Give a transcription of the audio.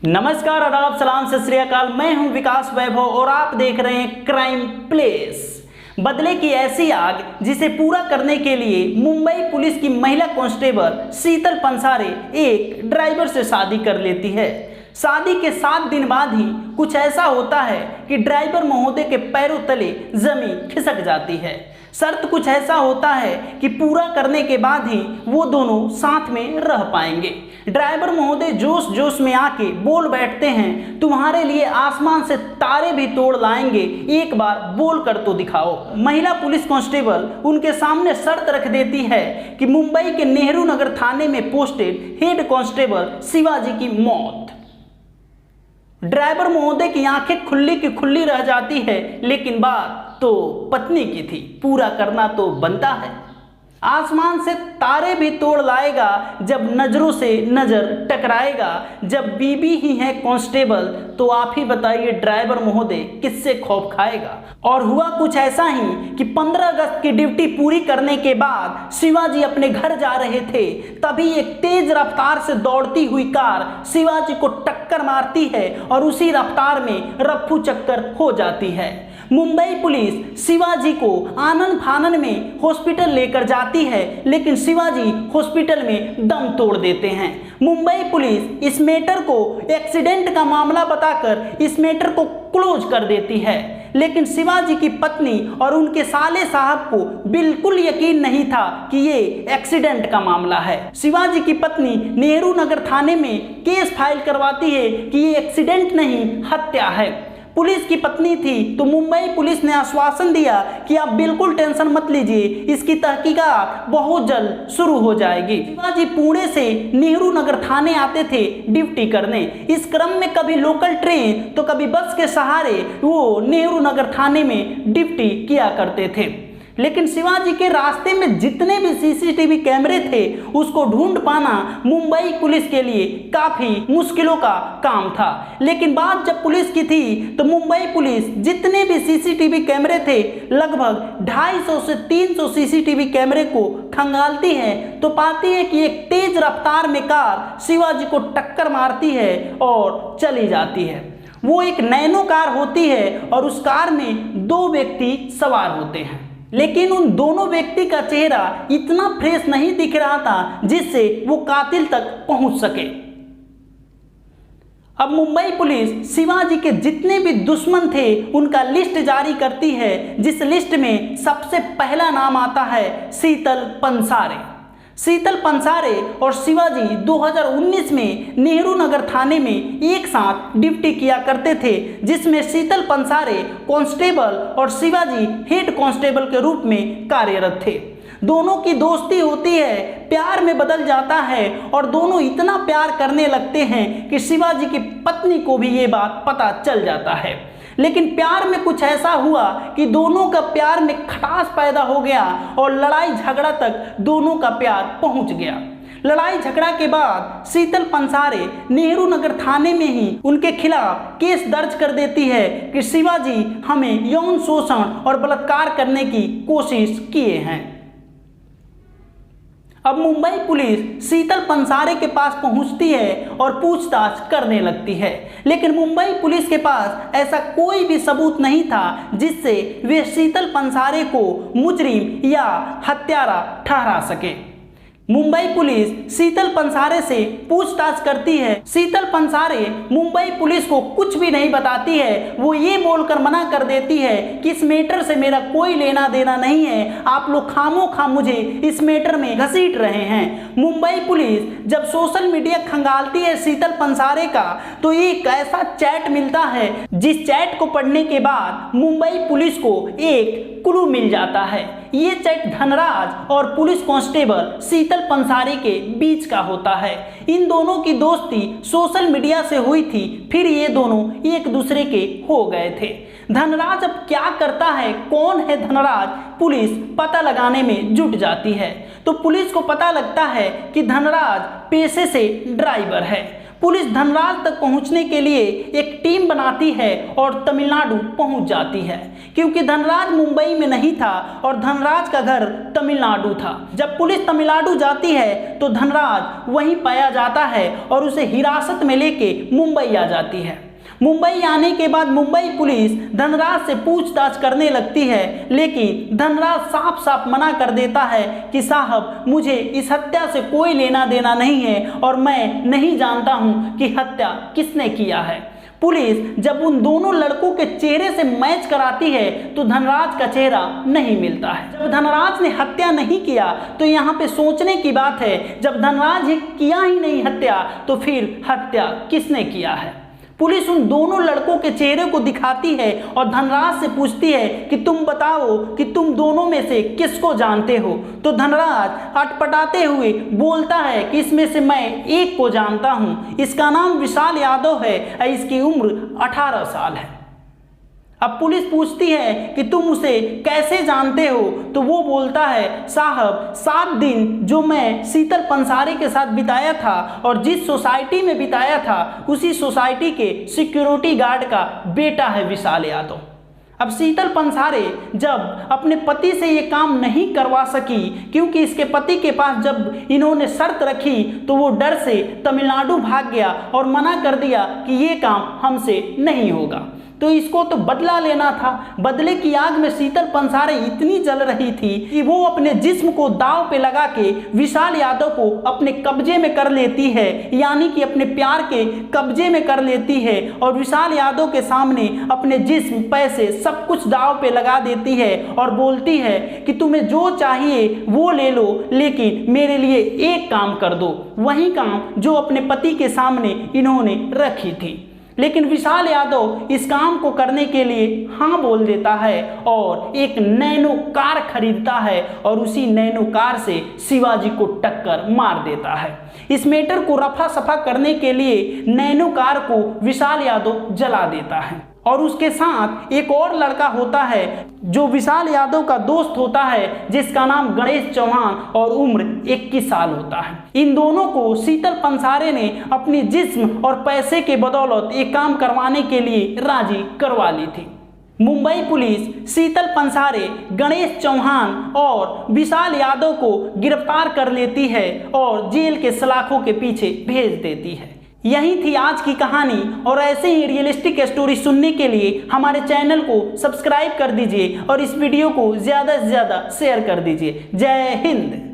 नमस्कार, आदाब, सलाम, सत श्री अकाल। मैं हूं विकास वैभव और आप देख रहे हैं क्राइम प्लेस। बदले की ऐसी आग जिसे पूरा करने के लिए मुंबई पुलिस की महिला कांस्टेबल शीतल पंसारे एक ड्राइवर से शादी कर लेती है। शादी के 7 दिन बाद ही कुछ ऐसा होता है कि ड्राइवर महोदय के पैरों तले जमीन खिसक जाती है। शर्त कुछ ऐसा होता है कि पूरा करने के बाद ही वो दोनों साथ में रह पाएंगे। ड्राइवर महोदय जोश जोश में आके बोल बैठते हैं, तुम्हारे लिए आसमान से तारे भी तोड़ लाएंगे, एक बार बोल कर तो दिखाओ। महिला पुलिस कांस्टेबल उनके सामने शर्त रख देती है कि मुंबई के नेहरू नगर थाने में पोस्टेड हेड कांस्टेबल शिवाजी की मौत। ड्राइवर महोदय की आंखें खुली की खुली रह जाती है, लेकिन बात तो पत्नी की थी, पूरा करना तो बनता है। आसमान से तारे भी तोड़ लाएगा जब नजरों से नजर टकराएगा। जब बीबी ही है कांस्टेबल तो आप ही बताइए ड्राइवर महोदय किससे खौफ खाएगा। और हुआ कुछ ऐसा ही कि 15 अगस्त की ड्यूटी पूरी करने के बाद शिवाजी अपने घर जा रहे थे, तभी एक तेज रफ्तार से दौड़ती हुई कार शिवाजी को टक्कर मारती है और उसी रफ्तार में रफ्फू चक्कर हो जाती है। मुंबई पुलिस शिवाजी को आनन फानन में हॉस्पिटल लेकर जाती है, लेकिन शिवाजी हॉस्पिटल में दम तोड़ देते हैं। मुंबई पुलिस इस मैटर को एक्सीडेंट का मामला बताकर इस मैटर को क्लोज कर देती है, लेकिन शिवाजी की पत्नी और उनके साले साहब को बिल्कुल यकीन नहीं था कि ये एक्सीडेंट का मामला है। शिवाजी की पत्नी नेहरू नगर थाने में केस फाइल करवाती है कि ये एक्सीडेंट नहीं, हत्या है। पुलिस की पत्नी थी तो मुंबई पुलिस ने आश्वासन दिया कि आप बिल्कुल टेंशन मत लीजिए, इसकी तहकीकात बहुत जल्द शुरू हो जाएगी। शिवाजी पुणे से नेहरू नगर थाने आते थे ड्यूटी करने। इस क्रम में कभी लोकल ट्रेन तो कभी बस के सहारे वो नेहरू नगर थाने में ड्यूटी किया करते थे। लेकिन शिवाजी के रास्ते में जितने भी सीसीटीवी कैमरे थे उसको ढूंढ पाना मुंबई पुलिस के लिए काफी मुश्किलों का काम था। लेकिन बात जब पुलिस की थी तो मुंबई पुलिस जितने भी सीसीटीवी कैमरे थे लगभग 250 से 300 सीसीटीवी कैमरे को खंगालती है तो पाती है कि एक तेज रफ्तार में कार शिवाजी को टक्कर मारती है और चली जाती है। वो एक नैनो कार होती है और उस कार में 2 व्यक्ति सवार होते हैं, लेकिन उन दोनों व्यक्ति का चेहरा इतना फ्रेश नहीं दिख रहा था जिससे वो कातिल तक पहुंच सके। अब मुंबई पुलिस शिवाजी के जितने भी दुश्मन थे उनका लिस्ट जारी करती है, जिस लिस्ट में सबसे पहला नाम आता है शीतल पंसारे। शीतल पंसारे और शिवाजी 2019 में नेहरू नगर थाने में एक साथ ड्यूटी किया करते थे, जिसमें शीतल पंसारे कांस्टेबल और शिवाजी हेड कांस्टेबल के रूप में कार्यरत थे। दोनों की दोस्ती होती है, प्यार में बदल जाता है और दोनों इतना प्यार करने लगते हैं कि शिवाजी की पत्नी को भी ये बात पता चल जाता है। लेकिन प्यार में कुछ ऐसा हुआ कि दोनों का प्यार में खटास पैदा हो गया और लड़ाई झगड़ा तक दोनों का प्यार पहुंच गया। लड़ाई झगड़ा के बाद शीतल पंसारे नेहरू नगर थाने में ही उनके खिलाफ केस दर्ज कर देती है कि शिवाजी हमें यौन शोषण और बलात्कार करने की कोशिश किए हैं। अब मुंबई पुलिस शीतल पंसारे के पास पहुंचती है और पूछताछ करने लगती है, लेकिन मुंबई पुलिस के पास ऐसा कोई भी सबूत नहीं था जिससे वे शीतल पंसारे को मुजरिम या हत्यारा ठहरा सके। मुंबई पुलिस शीतल पंसारे से पूछताछ करती है। शीतल पंसारे मुंबई पुलिस को कुछ भी नहीं बताती है। वो ये बोलकर मना कर देती है कि इस मैटर से मेरा कोई लेना देना नहीं है, आप लोग खामोखा मुझे इस मैटर में घसीट रहे हैं। मुंबई पुलिस जब सोशल मीडिया खंगालती है शीतल पंसारे का तो एक ऐसा चैट मिलता है जिस चैट को पढ़ने के बाद मुंबई पुलिस को एक क्लू मिल जाता है। ये चैट धनराज और पुलिस कांस्टेबल शीतल पंसारे के बीच का होता है। इन दोनों की दोस्ती सोशल मीडिया से हुई थी, फिर ये दोनों एक दूसरे के हो गए थे। धनराज अब क्या करता है, कौन है धनराज, पुलिस पता लगाने में जुट जाती है। तो पुलिस को पता लगता है कि धनराज पेशे से ड्राइवर है। पुलिस धनराज तक पहुंचने के लिए एक टीम बनाती है और तमिलनाडु पहुंच जाती है, क्योंकि धनराज मुंबई में नहीं था और धनराज का घर तमिलनाडु था। जब पुलिस तमिलनाडु जाती है तो धनराज वहीं पाया जाता है और उसे हिरासत में लेके मुंबई आ जाती है। मुंबई आने के बाद मुंबई पुलिस धनराज से पूछताछ करने लगती है, लेकिन धनराज साफ साफ मना कर देता है कि साहब, मुझे इस हत्या से कोई लेना देना नहीं है और मैं नहीं जानता हूं कि हत्या किसने किया है। पुलिस जब उन दोनों लड़कों के चेहरे से मैच कराती है तो धनराज का चेहरा नहीं मिलता है। जब धनराज ने हत्या नहीं किया तो यहाँ पे सोचने की बात है, जब धनराज ने किया ही नहीं हत्या तो फिर हत्या किसने किया है। पुलिस उन दोनों लड़कों के चेहरे को दिखाती है और धनराज से पूछती है कि तुम बताओ कि तुम दोनों में से किसको जानते हो। तो धनराज अटपटाते हुए बोलता है कि इसमें से मैं एक को जानता हूं, इसका नाम विशाल यादव है, इसकी उम्र 18 साल है। अब पुलिस पूछती है कि तुम उसे कैसे जानते हो, तो वो बोलता है, साहब 7 दिन जो मैं शीतल पंसारे के साथ बिताया था और जिस सोसाइटी में बिताया था उसी सोसाइटी के सिक्योरिटी गार्ड का बेटा है विशाल यादव। अब शीतल पंसारे जब अपने पति से ये काम नहीं करवा सकी, क्योंकि इसके पति के पास जब इन्होंने शर्त रखी तो वो डर से तमिलनाडु भाग गया और मना कर दिया कि ये काम हमसे नहीं होगा। तो इसको तो बदला लेना था। बदले की आग में शीतल पंसारे इतनी जल रही थी कि वो अपने जिस्म को दांव पे लगा के विशाल यादव को अपने कब्जे में कर लेती है, यानी कि अपने प्यार के कब्जे में कर लेती है और विशाल यादव के सामने अपने जिस्म, पैसे सब कुछ दांव पे लगा देती है और बोलती है कि तुम्हें जो चाहिए वो ले लो, लेकिन मेरे लिए एक काम कर दो, वही काम जो अपने पति के सामने इन्होंने रखी थी। लेकिन विशाल यादव इस काम को करने के लिए हाँ बोल देता है और एक नैनो कार खरीदता है और उसी नैनो कार से शिवाजी को टक्कर मार देता है। इस मैटर को रफा सफा करने के लिए नैनो कार को विशाल यादव जला देता है और उसके साथ एक और लड़का होता है जो विशाल यादव का दोस्त होता है, जिसका नाम गणेश चौहान और उम्र 21 साल होता है। इन दोनों को शीतल पंसारे ने अपनी जिस्म और पैसे के बदौलत एक काम करवाने के लिए राजी करवा ली थी। मुंबई पुलिस शीतल पंसारे, गणेश चौहान और विशाल यादव को गिरफ्तार कर लेती है और जेल के सलाखों के पीछे भेज देती है। यही थी आज की कहानी और ऐसे ही रियलिस्टिक स्टोरी सुनने के लिए हमारे चैनल को सब्सक्राइब कर दीजिए और इस वीडियो को ज़्यादा से ज़्यादा शेयर कर दीजिए। जय हिंद।